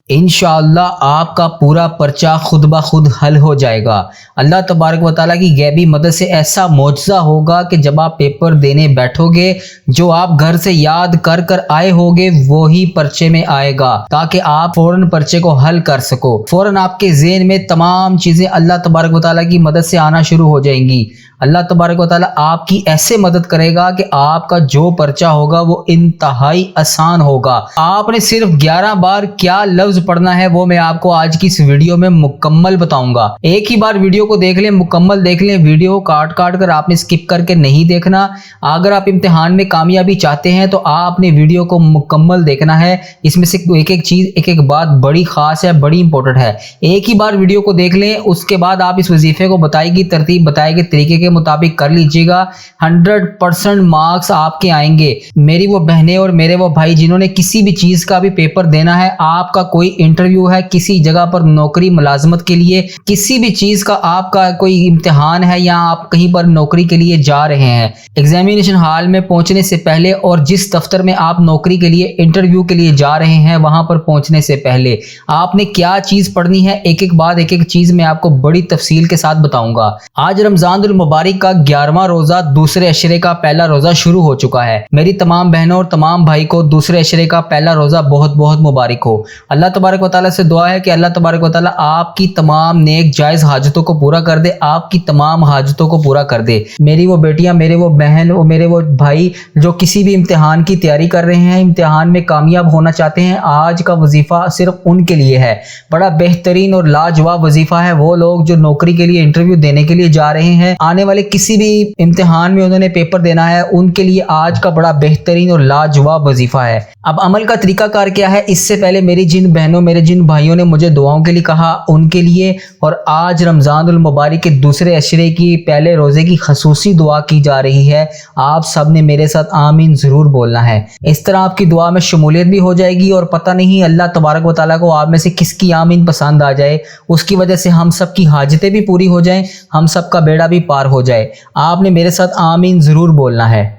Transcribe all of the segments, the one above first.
انشاءاللہ آپ کا پورا پرچہ خود بخود حل ہو جائے گا۔ اللہ تبارک و تعالیٰ کی غیبی مدد سے ایسا معجزہ ہوگا کہ جب آپ پیپر دینے بیٹھو گے، جو آپ گھر سے یاد کر کر آئے ہوگے وہی پرچے میں آئے گا، تاکہ آپ فوراً پرچے کو حل کر سکو۔ فوراً آپ کے ذہن میں تمام چیزیں اللہ تبارک و تعالیٰ کی مدد سے آنا شروع ہو جائیں گی۔ اللہ تبارک و تعالیٰ آپ کی ایسے مدد کرے گا کہ آپ کا جو پرچہ ہوگا وہ انتہائی آسان ہوگا۔ آپ نے صرف 11 بار کیا لفظ پڑھنا ہے وہ میں آپ کو آج کی اس ویڈیو میں مکمل بتاؤں گا۔ ایک ہی بار ویڈیو کو دیکھ لیں، مکمل دیکھ لیں، ویڈیو کاٹ کر آپ نے سکپ کر کے نہیں دیکھنا۔ اگر آپ امتحان میں کامیابی چاہتے ہیں تو آپ نے ویڈیو کو مکمل دیکھنا ہے۔ اس میں سے ایک ایک چیز، ایک ایک بات بڑی خاص ہے، بڑی امپورٹنٹ ہے۔ ایک ہی بار ویڈیو کو دیکھ لیں، اس کے بعد آپ اس وظیفے کو بتائی گئی ترتیب، بتائے گئے طریقے کے مطابق کر لیجیے گا۔ 100% مارکس آپ کے آئیں گے۔ میری وہ بہنیں اور میرے وہ بھائی جنہوں نے کسی بھی چیز کا بھی پیپر دینا ہے، آپ کا کوئی انٹرویو ہے کسی جگہ پر، نوکری ملازمت کے لیے، کسی بھی چیز کا آپ کا کوئی امتحان ہے یا آپ کہیں پر نوکری کے لیے جا رہے ہیں، ایگزامینیشن ہال میں پہنچنے سے پہلے اور جس دفتر میں آپ نوکری کے لیے انٹرویو کے لیے جا رہے ہیں وہاں پر پہنچنے سے پہلے آپ نے کیا چیز پڑھنی ہے، ایک ایک بات، ایک ایک چیز میں آپ کو بڑی تفصیل کے ساتھ بتاؤں گا۔ آج رمضان المبارک کا 11واں روزہ، دوسرے عشرے کا پہلا روزہ شروع ہو چکا ہے۔ میری تمام بہنوں اور تمام بھائی کو دوسرے عشرے کا پہلا روزہ بہت بہت مبارک ہو۔ اللہ تبارک و تعالیٰ سے دعا ہے کہ اللہ تبارک و تعالیٰ آپ کی تمام نیک جائز حاجتوں کو پورا کر دے، آپ کی تمام حاجتوں کو پورا کر دے۔ میری وہ بیٹیاں، میرے وہ بہن اور میرے وہ بھائی جو کسی بھی امتحان کی تیاری کر رہے ہیں، امتحان میں کامیاب ہونا چاہتے ہیں، آج کا وظیفہ صرف ان کے لیے ہے۔ بڑا بہترین اور لاجواب وظیفہ ہے۔ وہ لوگ جو نوکری کے لیے انٹرویو دینے کے لیے جا رہے ہیں، آنے والے کسی بھی امتحان میں انہوں نے پیپر دینا ہے، ان کے لیے آج کا بڑا بہترین اور لاجواب وظیفہ ہے۔ اب عمل کا طریقہ کار کیا ہے؟ اس سے پہلے میری جن بہنوں، میرے جن بھائیوں نے مجھے دعاؤں کے لیے کہا، ان کے لیے، اور آج رمضان المبارک کے دوسرے عشرے کی پہلے روزے کی خصوصی دعا کی جا رہی ہے۔ آپ سب نے میرے ساتھ آمین ضرور بولنا ہے۔ اس طرح آپ کی دعا میں شمولیت بھی ہو جائے گی، اور پتہ نہیں اللہ تبارک و تعالیٰ کو آپ میں سے کس کی آمین پسند آ جائے، اس کی وجہ سے ہم سب کی حاجتیں بھی پوری ہو جائیں، ہم سب کا بیڑا بھی پار ہو جائے۔ آپ نے میرے ساتھ آمین ضرور بولنا ہے۔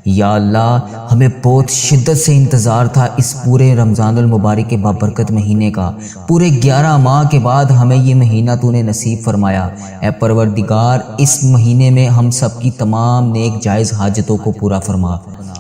یا اللہ، ہمیں بہت شدت سے انتظار تھا اس پورے رمضان المبارک کے بابرکت مہینے کا۔ پورے 11 ماہ کے بعد ہمیں یہ مہینہ تو نے نصیب فرمایا۔ اے پروردگار، اس مہینے میں ہم سب کی تمام نیک جائز حاجتوں کو پورا فرما۔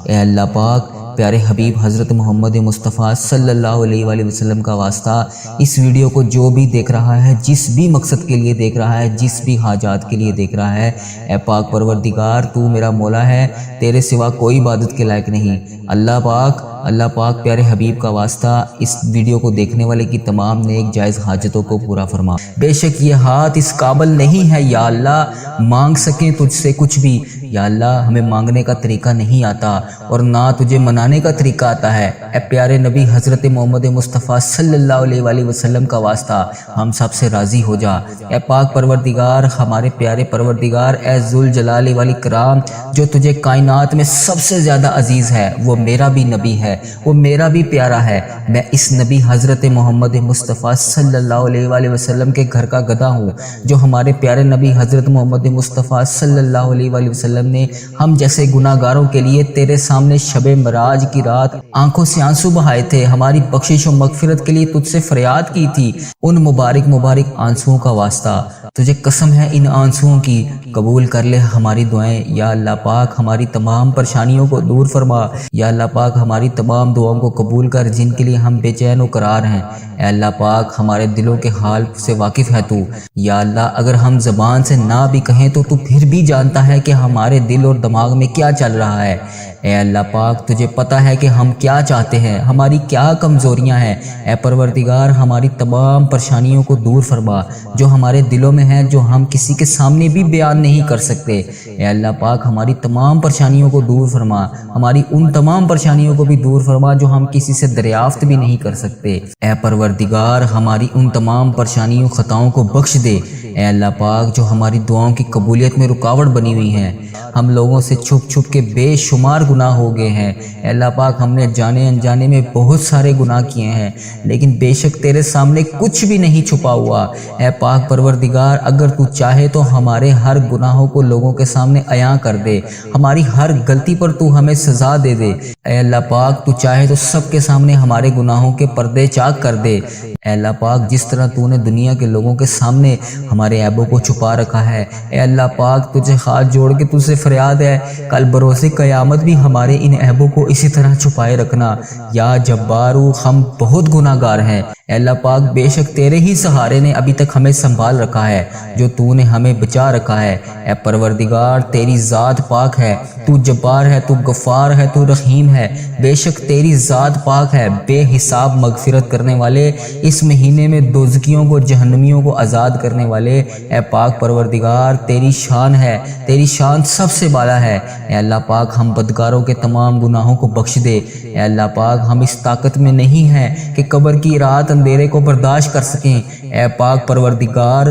اے اللہ پاک، پیارے حبیب حضرت محمد مصطفیٰ صلی اللہ علیہ وآلہ وسلم کا واسطہ، اس ویڈیو کو جو بھی دیکھ رہا ہے، جس بھی مقصد کے لیے دیکھ رہا ہے، جس بھی حاجات کے لیے دیکھ رہا ہے، اے پاک پروردگار، تو میرا مولا ہے، تیرے سوا کوئی عبادت کے لائق نہیں۔ اللہ پاک پیارے حبیب کا واسطہ اس ویڈیو کو دیکھنے والے کی تمام نیک جائز حاجتوں کو پورا فرما۔ بے شک یہ ہاتھ اس قابل نہیں ہے یا اللہ مانگ سکیں تجھ سے کچھ بھی۔ یا اللہ، ہمیں مانگنے کا طریقہ نہیں آتا اور نہ تجھے منانے کا طریقہ آتا ہے۔ اے پیارے نبی حضرت محمد مصطفیٰ صلی اللہ علیہ وآلہ وسلم کا واسطہ ہم سب سے راضی ہو جا۔ اے پاک پروردگار، ہمارے پیارے پروردگار، اے ذوالجلال والاکرام، جو تجھے کائنات میں سب سے زیادہ عزیز ہے، وہ میرا بھی نبی ہے، وہ میرا بھی پیارا ہے۔ میں اس نبی حضرت محمد مصطفیٰ صلی اللہ علیہ وآلہ وسلم کے گھر کا گدھا ہوں، جو ہمارے پیارے نبی حضرت محمد مصطفیٰ صلی اللہ علیہ وآلہ وسلم نے ہم جیسے گناہ گاروں کے لیے تیرے سامنے شب معراج کی رات آنکھوں سے آنسو بہائے تھے، ہماری بخشش و مغفرت کے لیے تجھ سے فریاد کی تھی۔ ان مبارک آنسوؤں کا واسطہ تجھے قسم ہے، ان آنسوؤں کی قبول کر لے ہماری دعائیں۔ یا اللہ پاک، ہماری تمام پریشانیوں کو دور فرما۔ یا اللہ پاک، ہماری تمام دعاؤں کو قبول کر جن کے لیے ہم بے چین و قرار ہیں۔ اے اللہ پاک، ہمارے دلوں کے حال سے واقف ہے تو۔ یا اللہ، اگر ہم زبان سے نہ بھی کہیں تو پھر بھی جانتا ہے کہ ہمارے دل اور دماغ میں کیا چل رہا ہے۔ اے اللہ پاک، تجھے پتہ ہے کہ ہم کیا چاہتے ہیں، ہماری کیا کمزوریاں ہیں۔ اے پروردگار، ہماری تمام پریشانیوں کو دور فرما جو ہمارے دلوں میں ہیں، جو ہم کسی کے سامنے بھی بیان نہیں کر سکتے۔ اے اللہ پاک، ہماری تمام پریشانیوں کو دور فرما، ہماری ان تمام پریشانیوں کو بھی دور فرما جو ہم کسی سے دریافت بھی نہیں کر سکتے۔ اے پروردگار، ہماری ان تمام پریشانیوں خطاؤں کو بخش دے۔ اے اللہ پاک، جو ہماری دعاؤں کی قبولیت میں رکاوٹ بنی ہوئی ہیں، ہم لوگوں سے چھپ چھپ کے بے شمار گناہ ہو گئے ہیں۔ اے اللہ پاک ہم نے جانے انجانے میں بہت سارے گناہ کیے ہیں، لیکن بے شک تیرے سامنے کچھ بھی نہیں چھپا ہوا۔ اے پاک پروردگار اگر تو چاہے تو ہمارے ہر گناہوں کو لوگوں کے سامنے عیاں کر دے، ہماری ہر غلطی پر تو ہمیں سزا دے دے۔ اے اللہ پاک تو چاہے تو سب کے سامنے ہمارے گناہوں کے پردے چاک کر دے۔ اے اللہ پاک جس طرح تو نے دنیا کے لوگوں کے سامنے ہمارے عیبوں کو چھپا رکھا ہے، اے اللہ پاک تجھے ہاتھ جوڑ کے تجھ سے فریاد ہے کل بروز قیامت بھی ہمارے ان عیبوں کو اسی طرح چھپائے رکھنا۔ یا جبارو ہم بہت گناہ گار ہیں، اے اللہ پاک بے شک تیرے ہی سہارے نے ابھی تک ہمیں سنبھال رکھا ہے، جو تو نے ہمیں بچا رکھا ہے۔ اے پروردگار تیری ذات پاک ہے، تو جبار ہے، تو غفار ہے، تو رحیم ہے، بے شک تیری ذات پاک ہے، بے حساب مغفرت کرنے والے، اس مہینے میں دوزخیوں کو جہنمیوں کو آزاد کرنے والے۔ اے پاک پروردگار تیری شان ہے، تیری شان سب سے بالا ہے۔ اے اللہ پاک ہم بدکاروں کے تمام گناہوں کو بخش دے۔ اے اللہ پاک ہم اس طاقت میں نہیں ہیں کہ قبر کی رات اندھیرے کو برداشت کر سکیں۔ اے پاک پروردگار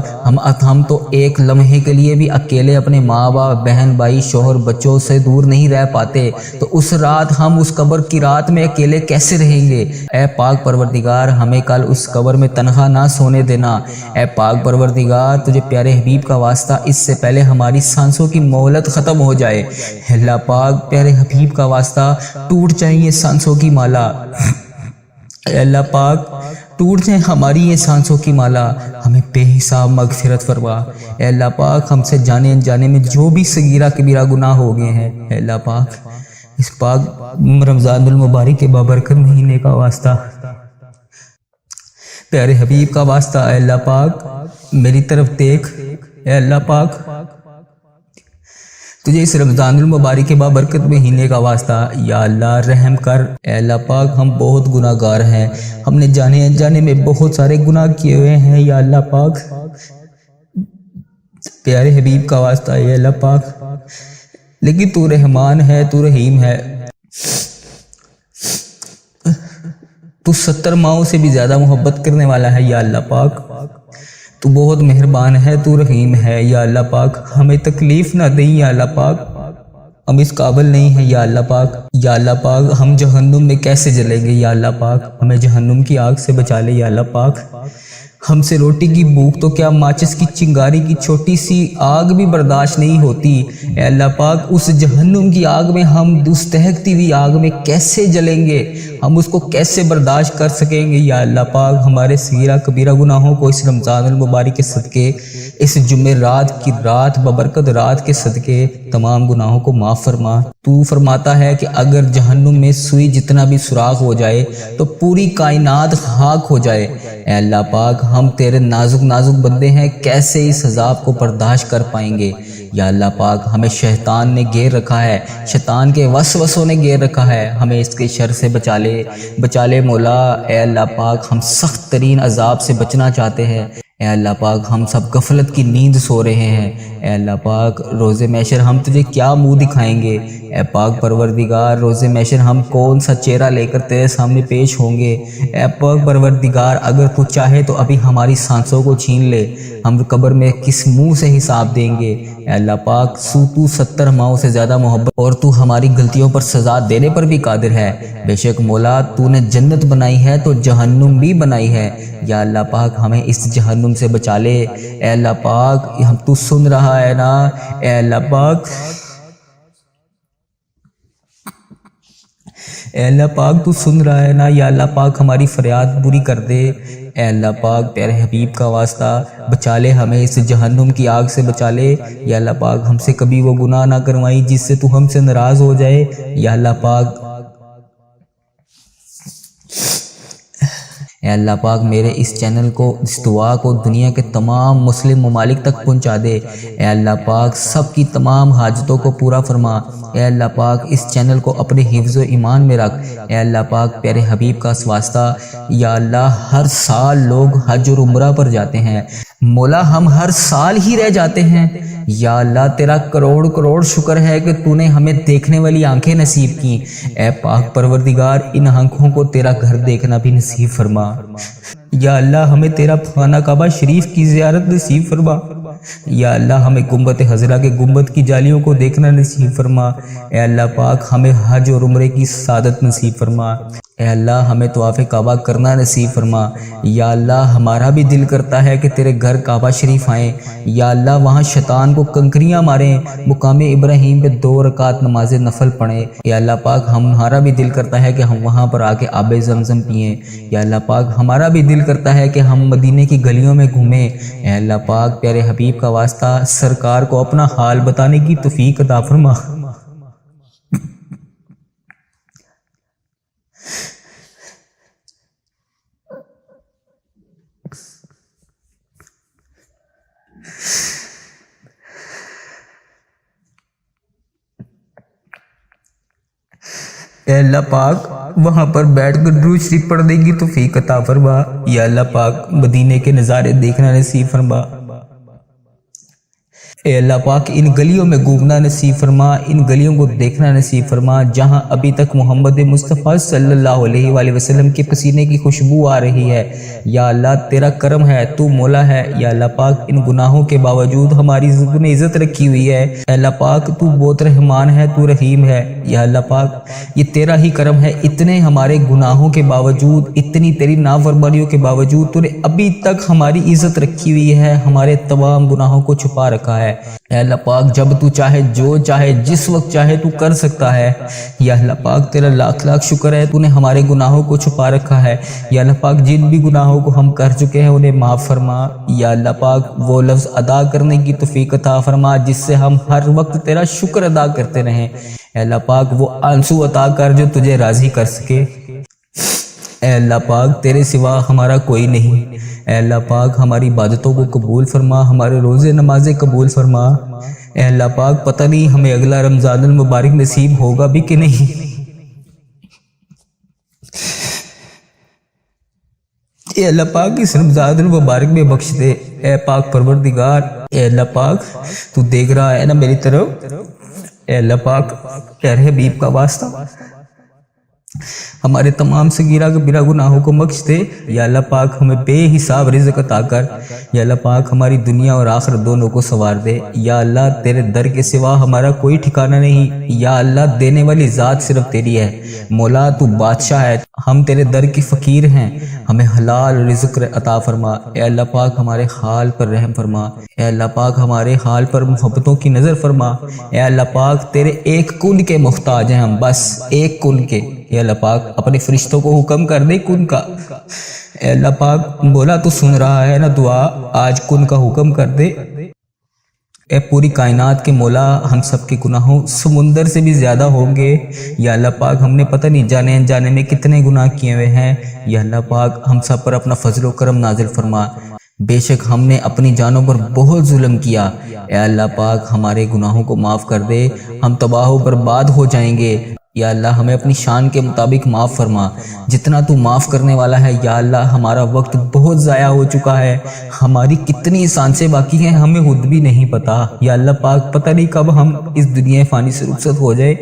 ہم تو ایک لمحے کے لیے بھی اکیلے اپنے ماں باپ بہن بھائی شوہر بچوں سے دور نہیں رہ پاتے، تو اس رات ہم اس قبر کی رات میں اکیلے کیسے رہیں گے؟ اے پاک پروردگار ہمیں کل اس قبر میں تنہا نہ سونے دینا۔ اے پاک پروردگار تجھے پیارے حبیب کا واسطہ اس سے پہلے ہماری سانسوں کی مہلت ختم ہو جائے۔ اللہ پاک پیارے حبیب کا واسطہ ٹوٹ جائیں یہ سانسوں کی مالا، اے اللہ پاک ٹوٹ جائیں ہماری یہ سانسوں کی مالا، ہمیں بے حساب مغفرت فرما۔ اے اللہ پاک ہم سے جانے انجانے میں جو بھی صغیرہ کبیرہ گناہ ہو گئے ہیں، اے اللہ پاک اس پاک رمضان المبارک کے بابرکت مہینے کا واسطہ پیارے حبیب کا واسطہ، اے اللہ پاک میری طرف دیکھ۔ اے اللہ پاک تجھے اس رمضان المبارک کے بابرکت مہینے کا واسطہ یا اللہ رحم کر۔ اے اللہ پاک ہم بہت گناہ گار ہیں، ہم نے جانے انجانے میں بہت سارے گناہ کیے ہوئے ہیں، یا اللہ پاک پیارے حبیب کا واسطہ اے اللہ پاک، لیکن تو رحمان ہے، تو رحیم ہے، تو 70 ماؤں سے بھی زیادہ محبت کرنے والا ہے، یا اللہ پاک تو بہت مہربان ہے، تو رحیم ہے، یا اللہ پاک ہمیں تکلیف نہ دیں، یا اللہ پاک ہم اس قابل نہیں ہیں، یا اللہ پاک، یا اللہ پاک ہم جہنم میں کیسے جلیں گے، یا اللہ پاک ہمیں جہنم کی آگ سے بچا لے، یا اللہ پاک ہم سے روٹی کی بھوک تو کیا ماچس کی چنگاری کی چھوٹی سی آگ بھی برداشت نہیں ہوتی، اے اللہ پاک اس جہنم کی آگ میں ہم اس دہکتی ہوئی آگ میں کیسے جلیں گے، ہم اس کو کیسے برداشت کر سکیں گے، یا اللہ پاک ہمارے صغیرہ کبیرہ گناہوں کو اس رمضان المبارک کے صدقے، اس جمعہ رات کی رات ببرکت رات کے صدقے تمام گناہوں کو معاف فرما۔ تو فرماتا ہے کہ اگر جہنم میں سوئی جتنا بھی سوراخ ہو جائے تو پوری کائنات خاک ہو جائے، اے اللہ پاک ہم تیرے نازک نازک بندے ہیں، کیسے اس عذاب کو برداشت کر پائیں گے، یا اللہ پاک ہمیں شیطان نے گھیر رکھا ہے، شیطان کے وسوسوں نے گھیر رکھا ہے، ہمیں اس کے شر سے بچا لے مولا۔ اے اللہ پاک ہم سخت ترین عذاب سے بچنا چاہتے ہیں، اے اللہ پاک ہم سب غفلت کی نیند سو رہے ہیں، اے اللہ پاک روز محشر ہم تجھے کیا منہ دکھائیں گے، اے پاک پروردگار روز محشر ہم کون سا چہرہ لے کر تیرے سامنے پیش ہوں گے، اے پاک پروردگار اگر تو چاہے تو ابھی ہماری سانسوں کو چھین لے، ہم قبر میں کس منہ سے حساب دیں گے، اے اللہ پاک تو 70 ماؤں سے زیادہ محبت اور تو ہماری غلطیوں پر سزا دینے پر بھی قادر ہے، بے شک مولا تو نے جنت بنائی ہے تو جہنم بھی بنائی ہے، یا اللہ پاک ہمیں اس جہنم سے بچا لے، اے اللہ پاک ہم تو سن رہا ہے نا، اے اللہ پاک اے اللہ پاک تو سن رہا ہے نا، یا اللہ پاک ہماری فریاد پوری کر دے، اے اللہ پاک پیارے حبیب کا واسطہ بچا لے ہمیں اس جہنم کی آگ سے بچا لے، یا اللہ پاک ہم سے کبھی وہ گناہ نہ کروائی جس سے تو ہم سے ناراض ہو جائے، یا اللہ پاک اے اللہ پاک میرے اس چینل کو اس دعا کو دنیا کے تمام مسلم ممالک تک پہنچا دے، اے اللہ پاک سب کی تمام حاجتوں کو پورا فرما، اے اللہ پاک اس چینل کو اپنے حفظ و ایمان میں رکھ، اے اللہ پاک پیارے حبیب کا واسطہ، یا اللہ ہر سال لوگ حج اور عمرہ پر جاتے ہیں، مولا ہم ہر سال ہی رہ جاتے ہیں، یا اللہ تیرا کروڑ کروڑ شکر ہے کہ تو نے ہمیں دیکھنے والی آنکھیں نصیب کی، اے پاک پروردگار ان آنکھوں کو تیرا گھر دیکھنا بھی نصیب فرما، یا اللہ ہمیں تیرا خانہ کعبہ شریف کی زیارت نصیب فرما، یا اللہ ہمیں گنبد حضرہ کے گنبد کی جالیوں کو دیکھنا نصیب فرما۔ اے اللہ پاک ہمیں حج اور عمرے کی سعادت نصیب فرما۔ اے اللہ ہمیں طواف کعبہ کرنا نصیب فرما۔ یا اللہ ہمارا بھی دل کرتا ہے کہ تیرے گھر کعبہ شریف آئیں۔ یا اللہ وہاں شیطان کو کنکریاں ماریں، مقام ابراہیم پہ 2 رکعت نماز نفل پڑھیں۔ یا اللہ پاک ہمارا بھی دل کرتا ہے کہ ہم وہاں پر آ کے آب زمزم پئیں۔ یا اللہ پاک ہمارا بھی دل کرتا ہے کہ ہم مدینے کی گلیوں میں گھومیں۔ اے اللہ پاک پیارے حبیب کا واسطہ سرکار کو اپنا حال بتانے کی توفیق عطا فرما۔ اے اللہ پاک وہاں پر بیٹھ کر درود شریف پڑھنے کی توفیق عطا فرما۔ یا اللہ پاک مدینے کے نظارے دیکھنا نصیب فرما۔ اے اللہ پاک ان گلیوں میں گھومنا نصیب فرما، ان گلیوں کو دیکھنا نصیب فرما جہاں ابھی تک محمد مصطفیٰ صلی اللہ علیہ وآلہ وسلم کے پسینے کی خوشبو آ رہی ہے۔ یا اللہ تیرا کرم ہے، تو مولا ہے۔ یا اللہ پاک ان گناہوں کے باوجود ہماری نے عزت رکھی ہوئی ہے۔ اے اللہ پاک تو بہت رحمان ہے، تو رحیم ہے۔ یا اللہ پاک یہ تیرا ہی کرم ہے، اتنے ہمارے گناہوں کے باوجود، اتنی تیری نافرمانیوں کے باوجود تو نے ابھی تک ہماری عزت رکھی ہوئی ہے، ہمارے تمام گناہوں کو چھپا رکھا ہے۔ اے اللہ پاک جب تو چاہے، جو چاہے، جس وقت چاہے تو کر سکتا ہے۔ یا اللہ پاک تیرا لاکھ لاکھ شکر ہے، تو نے ہمارے گناہوں کو چھپا رکھا ہے۔ یا اللہ پاک جن بھی گناہوں کو ہم کر چکے ہیں انہیں معاف فرما۔ یا اللہ پاک وہ لفظ ادا کرنے کی توفیق عطا فرما جس سے ہم ہر وقت تیرا شکر ادا کرتے رہیں۔ اے اللہ پاک وہ آنسو عطا کر جو تجھے راضی کر سکے۔ اے اللہ پاک تیرے سوا ہمارا کوئی نہیں۔ اے اللہ پاک ہماری عبادتوں کو قبول فرما، ہمارے روزے نمازیں قبول فرما۔ اے اللہ پاک پتہ نہیں ہمیں اگلا رمضان المبارک نصیب ہوگا بھی کہ نہیں۔ اے اللہ پاک اس رمضان المبارک میں بخش دے۔ اے پاک پروردگار، اے اللہ پاک تو دیکھ رہا ہے نا میری طرف۔ اے اللہ پاک پیارے حبیب کا واسطہ ہمارے تمام صغیرہ کبیرہ گناہوں کو بخش دے۔ یا اللہ پاک ہمیں بے حساب رزق عطا کر۔ یا اللہ پاک ہماری دنیا اور آخرت دونوں کو سنوار دے۔ یا اللہ تیرے در کے سوا ہمارا کوئی ٹھکانہ نہیں۔ یا اللہ دینے والی ذات صرف تیری ہے۔ مولا تو بادشاہ ہے، ہم تیرے در کی فقیر ہیں، ہمیں حلال رزق عطا فرما۔ اے اللہ پاک ہمارے حال پر رحم فرما۔ اے اللہ پاک ہمارے حال پر محبتوں کی نظر فرما۔ اے اللہ پاک تیرے ایک کن کے محتاج ہیں ہم، بس ایک کن کے۔ اے اللہ پاک اپنے فرشتوں کو حکم کر دے کن کا۔ اے اللہ پاک مولا تو سن رہا ہے نا دعا، آج کن کا حکم کر دے۔ اے پوری کائنات کے مولا ہم سب کے گناہوں سمندر سے بھی زیادہ ہوں گے۔ یا اللہ پاک ہم نے پتہ نہیں جانے انجانے میں کتنے گناہ کیے ہوئے ہیں۔ یا اللہ پاک ہم سب پر اپنا فضل و کرم نازل فرما۔ بے شک ہم نے اپنی جانوں پر بہت ظلم کیا۔ اے اللہ پاک ہمارے گناہوں کو معاف کر دے، ہم تباہ و برباد ہو جائیں گے۔ یا اللہ ہمیں اپنی شان کے مطابق معاف فرما، جتنا تو معاف کرنے والا ہے۔ یا اللہ ہمارا وقت بہت ضائع ہو چکا ہے، ہماری کتنی سانسیں باقی ہیں ہمیں خود بھی نہیں پتا۔ یا اللہ پاک پتہ نہیں کب ہم اس دنیا فانی سے رخصت ہو جائے۔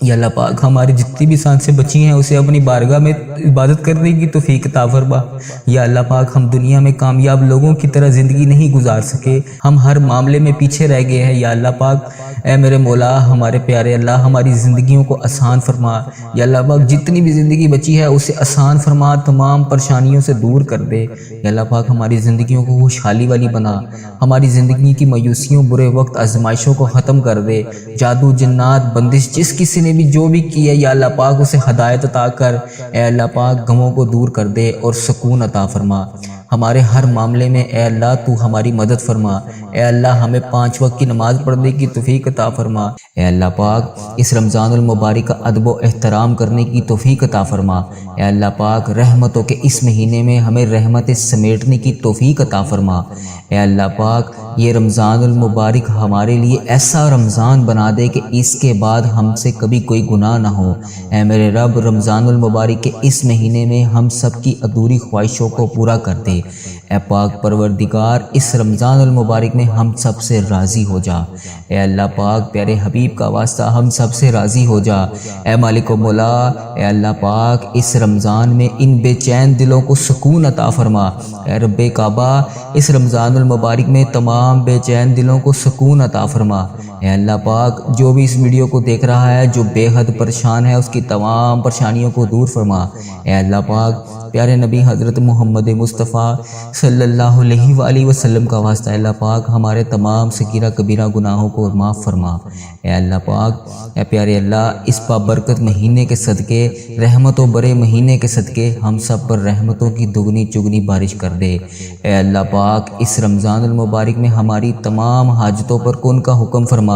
یا اللہ پاک ہماری جتنی بھی سانسیں بچی ہیں اسے اپنی بارگاہ میں عبادت کرنے کی توفیق عطا فرما۔ یا اللہ پاک ہم دنیا میں کامیاب لوگوں کی طرح زندگی نہیں گزار سکے، ہم ہر معاملے میں پیچھے رہ گئے ہیں۔ یا اللہ پاک اے میرے مولا ہمارے پیارے اللہ ہماری زندگیوں کو آسان فرما۔ یا اللہ پاک جتنی بھی زندگی بچی ہے اسے آسان فرما، تمام پریشانیوں سے دور کر دے۔ یا اللہ پاک ہماری زندگیوں کو خوشحالی والی بنا، ہماری زندگی کی مایوسیوں، برے وقت، آزمائشوں کو ختم کر دے۔ جادو جنات بندش جس کسی نے بھی جو بھی کی ہے یا اللہ پاک اسے ہدایت عطا کر۔ اے اللہ پاک غموں کو دور کر دے اور سکون عطا فرما۔ ہمارے ہر معاملے میں اے اللہ تو ہماری مدد فرما۔ اے اللہ ہمیں 5 وقت کی نماز پڑھنے کی توفیق عطا فرما۔ اے اللہ پاک اس رمضان المبارک کا ادب و احترام کرنے کی توفیق عطا فرما۔ اے اللہ پاک رحمتوں کے اس مہینے میں ہمیں رحمتیں سمیٹنے کی توفیق عطا فرما۔ اے اللہ پاک یہ رمضان المبارک ہمارے لیے ایسا رمضان بنا دے کہ اس کے بعد ہم سے کبھی کوئی گناہ نہ ہو۔ اے میرے رب رمضان المبارک کے اس مہینے میں ہم سب کی ادھوری خواہشوں کو پورا کر دے۔ اے پاک پروردگار اس رمضان المبارک میں ہم سب سے راضی ہو جا۔ اے اللہ پاک پیارے حبیب کا واسطہ ہم سب سے راضی ہو جا۔ اے مالک و مولا، اے اللہ پاک اس رمضان میں ان بے چین دلوں کو سکون عطا فرما۔ اے رب کعبہ اس رمضان المبارک میں تمام بے چین دلوں کو سکون عطا فرما۔ اے اللہ پاک جو بھی اس ویڈیو کو دیکھ رہا ہے جو بے حد پریشان ہے اس کی تمام پریشانیوں کو دور فرما۔ اے اللہ پاک پیارے نبی حضرت محمد مصطفیٰ صلی اللہ علیہ وآلہ وسلم کا واسطہ اے اللہ پاک ہمارے تمام صغیرہ کبیرہ گناہوں کو معاف فرما۔ اے اللہ پاک اے پیارے اللہ اس بابرکت مہینے کے صدقے، رحمت و برے مہینے کے صدقے ہم سب پر رحمتوں کی دگنی چگنی بارش کر دے۔ اے اللہ پاک اس رمضان المبارک میں ہماری تمام حاجتوں پر کن کا حکم فرما۔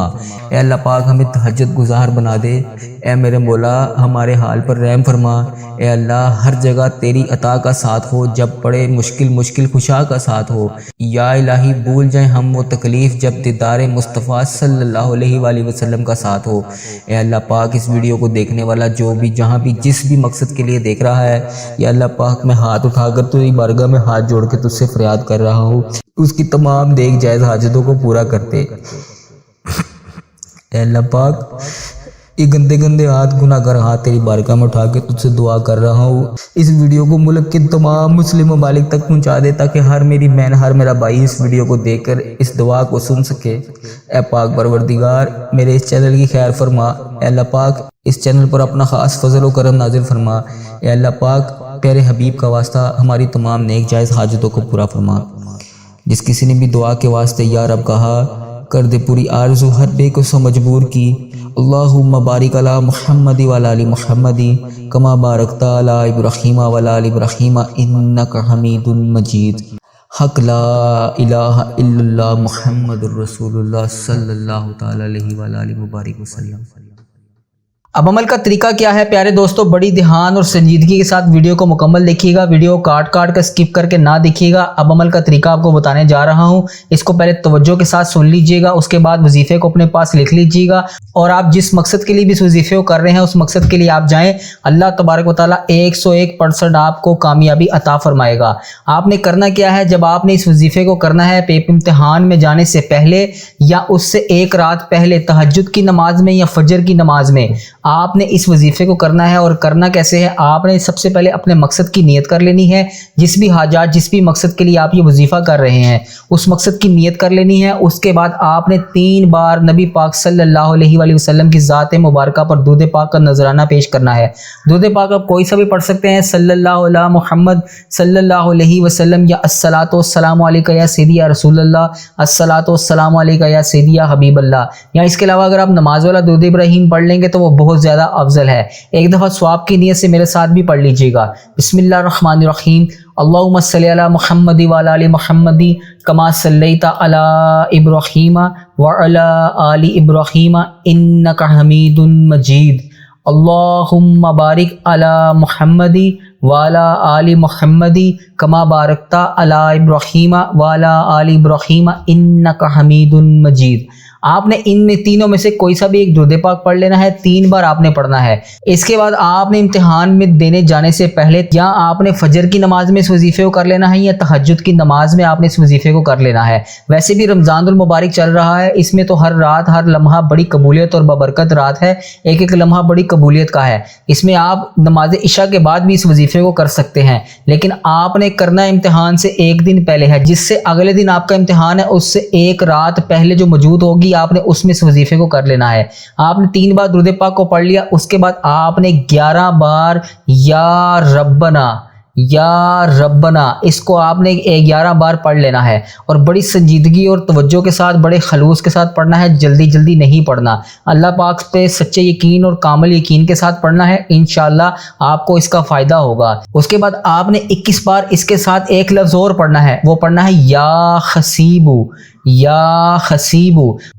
اے اللہ پاک ہمیں تہجد گزار بنا دے۔ اے میرے مولا ہمارے حال پر رحم فرما۔ اے اللہ ہر جگہ تیری عطا کا ساتھ ہو، جب پڑے مشکل خوشا کا ساتھ ہو۔ یا الہی بھول جائیں ہم وہ تکلیف جب دیدار مصطفیٰ صلی اللہ علیہ وآلہ وسلم کا ساتھ ہو۔ اے اللہ پاک اس ویڈیو کو دیکھنے والا جو بھی جہاں بھی جس بھی مقصد کے لیے دیکھ رہا ہے، یا اللہ پاک میں ہاتھ اٹھا کر تیری بارگاہ میں ہاتھ جوڑ کے تجھ سے فریاد کر رہا ہوں، اس کی تمام دیکھ جائز حاجتوں کو پورا کرتے۔ اے اللہ پاک یہ گندے ہاتھ گناہ گر ہاتھ تیری بارگاہ میں اٹھا کے تجھ سے دعا کر رہا ہوں، اس ویڈیو کو ملک کے تمام مسلم ممالک تک پہنچا دے تاکہ ہر میری بہن ہر میرا بھائی اس ویڈیو کو دیکھ کر اس دعا کو سن سکے۔ اے پاک پروردگار میرے اس چینل کی خیر فرما۔ اے اللہ پاک اس چینل پر اپنا خاص فضل و کرم نازل فرما۔ اے اللہ پاک پیارے حبیب کا واسطہ ہماری تمام نیک جائز حاجتوں کو پورا فرما۔ جس کسی نے بھی دعا کے واسطے یا رب کہا کر دے پوری آرزو ہر بے کو سو مجبور کی۔ اللہم بارک علی محمد وعلی آل محمد کما بارکت علی ابراہیم وعلی آل ابراہیم انک حمید مجید۔ حق لا الہ الا اللہ محمد الرسول اللہ صلی اللہ تعالی علیہ وعلی آلہ وبارک وسلم۔ اب عمل کا طریقہ کیا ہے پیارے دوستو، بڑی دھیان اور سنجیدگی کے ساتھ ویڈیو کو مکمل دیکھیے گا، ویڈیو کاٹ کر سکپ کر کے نہ دیکھیے گا۔ اب عمل کا طریقہ آپ کو بتانے جا رہا ہوں، اس کو پہلے توجہ کے ساتھ سن لیجئے گا، اس کے بعد وظیفے کو اپنے پاس لکھ لیجئے گا، اور آپ جس مقصد کے لیے بھی اس وظیفے کو کر رہے ہیں اس مقصد کے لیے آپ جائیں، اللہ تبارک و تعالیٰ 101% آپ کو کامیابی عطا فرمائے گا۔ آپ نے کرنا کیا ہے، جب آپ نے اس وظیفے کو کرنا ہے پیپر امتحان میں جانے سے پہلے یا اس سے ایک رات پہلے تہجد کی نماز میں یا فجر کی نماز میں آپ نے اس وظیفے کو کرنا ہے۔ اور کرنا کیسے ہے، آپ نے سب سے پہلے اپنے مقصد کی نیت کر لینی ہے، جس بھی حاجات جس بھی مقصد کے لیے آپ یہ وظیفہ کر رہے ہیں اس مقصد کی نیت کر لینی ہے۔ اس کے بعد آپ نے 3 بار نبی پاک صلی اللہ علیہ وآلہ وسلم کی ذات مبارکہ پر درود پاک کا نذرانہ پیش کرنا ہے۔ درود پاک آپ کوئی سا بھی پڑھ سکتے ہیں، صلی اللہ علیہ محمد صلی اللہ علیہ وسلم، یا الصلاۃ والسلام علیکہ یا سیدی یا رسول اللہ، الصلاۃ والسلام علیکہ یا سیدی یا حبیب اللہ، یا اس کے علاوہ اگر آپ نماز والا درود ابراہیم پڑھ لیں گے تو وہ بہت زیادہ افضل ہے۔ ایک دفعہ ثواب کی نیت سے میرے ساتھ بھی پڑھ لیجئے گا۔ بسم اللہ الرحمن الرحیم، اللہم صلی علی محمد وعلی آل محمد کما صلیت علی ابراہیم وعلی آل ابراہیم انک حمید مجید، اللہم بارک علی محمد وعلی آل محمد کما بارکت علی ابراہیم وعلی آل ابراہیم انک حمید مجید۔ آپ نے ان میں تینوں میں سے کوئی سا بھی ایک درود پاک پڑھ لینا ہے، 3 بار آپ نے پڑھنا ہے۔ اس کے بعد آپ نے امتحان میں دینے جانے سے پہلے یا آپ نے فجر کی نماز میں اس وظیفے کو کر لینا ہے یا تہجد کی نماز میں آپ نے اس وظیفے کو کر لینا ہے۔ ویسے بھی رمضان المبارک چل رہا ہے، اس میں تو ہر رات ہر لمحہ بڑی قبولیت اور ببرکت رات ہے، ایک ایک لمحہ بڑی قبولیت کا ہے۔ اس میں آپ نماز عشاء کے بعد بھی اس وظیفے کو کر سکتے ہیں، لیکن آپ نے کرنا امتحان سے 1 دن پہلے ہے، جس سے اگلے دن آپ کا امتحان ہے اس سے 1 رات پہلے جو موجود ہوگی آپ نے اس میں اس وظیفے کو کر لینا ہے۔ آپ نے 3 بار درود پاک کو پڑھ لیا، اس کے بعد آپ نے 11 بار یا ربنا اس کو آپ نے 11 بار پڑھ لینا ہے، اور بڑی سنجیدگی اور توجہ کے ساتھ بڑے خلوص کے ساتھ پڑھنا ہے، جلدی نہیں پڑھنا، اللہ پاک پہ سچے یقین اور کامل یقین کے ساتھ پڑھنا ہے، انشاءاللہ آپ کو اس کا فائدہ ہوگا۔ اس کے بعد آپ نے 21 بار اس کے ساتھ ایک لفظ اور پڑھنا ہے، وہ پڑھنا ہے یا حسیبو۔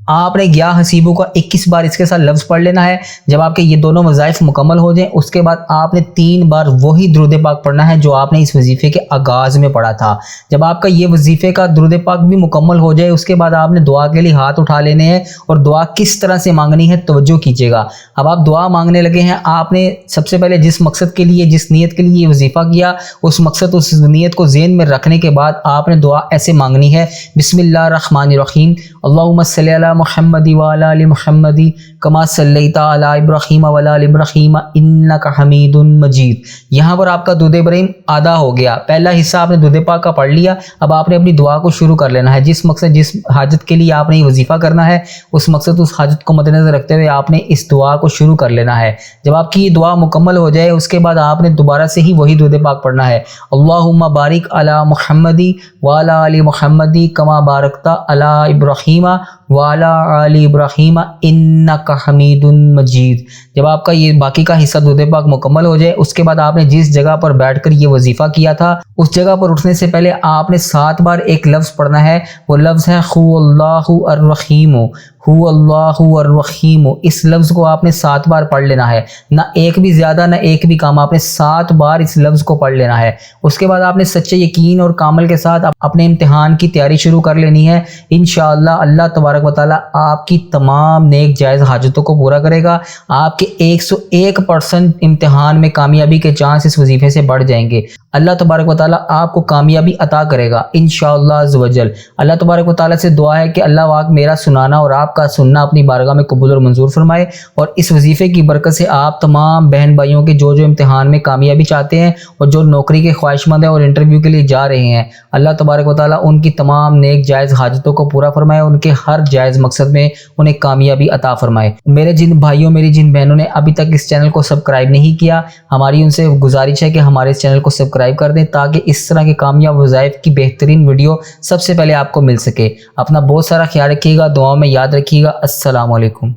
آپ نے یا حسیبو کا 21 بار اس کے ساتھ لفظ پڑھ لینا ہے۔ جب آپ کے یہ دونوں وظائف مکمل ہو جائیں اس کے بعد آپ نے 3 بار وہی درود پاک پڑھنا ہے جو آپ نے اس وظیفے کے آغاز میں پڑھا تھا۔ جب آپ کا یہ وظیفے کا درود پاک بھی مکمل ہو جائے اس کے بعد آپ نے دعا کے لیے ہاتھ اٹھا لینے ہیں، اور دعا کس طرح سے مانگنی ہے توجہ کیجیے گا۔ اب آپ دعا مانگنے لگے ہیں، آپ نے سب سے پہلے جس مقصد کے لیے جس نیت کے لیے یہ وظیفہ کیا اس مقصد اس نیت کو ذہن میں رکھنے کے بعد آپ نے دعا ایسے مانگنی ہے، بسم اللہ الرحمن الرحمن الرحیم اللہم صلی علی محمد وعلی آل محمد کما صلیت علی ابراہیم وعلی آل ابراہیم انک حمید مجید۔ یہاں پر آپ کا درود ابراہیم آدھا ہو گیا، پہلا حصہ آپ نے درود پاک کا پڑھ لیا، اب آپ نے اپنی دعا کو شروع کر لینا ہے۔ جس مقصد جس حاجت کے لیے آپ نے یہ وظیفہ کرنا ہے، اس مقصد اس حاجت کو مد نظر رکھتے ہوئے آپ نے اس دعا کو شروع کر لینا ہے۔ جب آپ کی یہ دعا مکمل ہو جائے اس کے بعد آپ نے دوبارہ سے ہی وہی درود پاک پڑھنا ہے، اللہم بارک علی محمد وعلی آل محمد کما بارکت علی ابراہیم وعلی آل ابراہیم انک حمید مجید۔ جب آپ کا یہ باقی کا حصہ درود پاک مکمل ہو جائے اس کے بعد آپ نے جس جگہ پر بیٹھ کر یہ وظیفہ کیا تھا اس جگہ پر اٹھنے سے پہلے آپ نے 7 بار ایک لفظ پڑھنا ہے، وہ لفظ ہے ہو اللہ الرحیم، ہو اللہ الرحیم۔ اس لفظ کو آپ نے 7 بار پڑھ لینا ہے، نہ ایک بھی زیادہ نہ ایک بھی کم، آپ نے 7 بار اس لفظ کو پڑھ لینا ہے۔ اس کے بعد آپ نے سچے یقین اور کامل کے ساتھ اپنے امتحان کی تیاری شروع کر لینی ہے۔ انشاءاللہ اللہ تبارک و تعالی آپ کی تمام نیک جائز حاجتوں کو پورا کرے گا۔ آپ کے 101% امتحان میں کامیابی کے چانس اس وظیفے سے بڑھ جائیں گے۔ اللہ تبارک و تعالی آپ کو کامیابی عطا کرے گا انشاءاللہ عز و جل۔ اللہ تبارک و تعالی سے دعا ہے کہ اللہ پاک میرا سنانا اور آپ کا سننا اپنی بارگاہ میں قبول اور منظور فرمائے، اور اس وظیفے کی برکت سے آپ تمام بہن بھائیوں کے جو امتحان میں کامیابی چاہتے ہیں اور جو نوکری کے خواہشمند ہیں اور انٹرویو کے لیے جا رہے ہیں، اللہ تبارک و تعالی ان کی تمام نیک جائز حاجتوں کو پورا فرمائے، ان کے ہر جائز مقصد میں انہیں کامیابی عطا فرمائے۔ میرے جن بھائیوں میری جن بہنوں نے ابھی تک اس چینل کو سبسکرائب نہیں کیا، ہماری ان سے گزارش ہے کہ ہمارے اس چینل کو سبسکرائب کر دیں تاکہ اس طرح کے کامیاب وظائف کی بہترین ویڈیو سب سے پہلے آپ کو مل سکے۔ اپنا بہت سارا خیال رکھیے گا، دعاؤں میں یاد رکھیے گا۔ السلام علیکم۔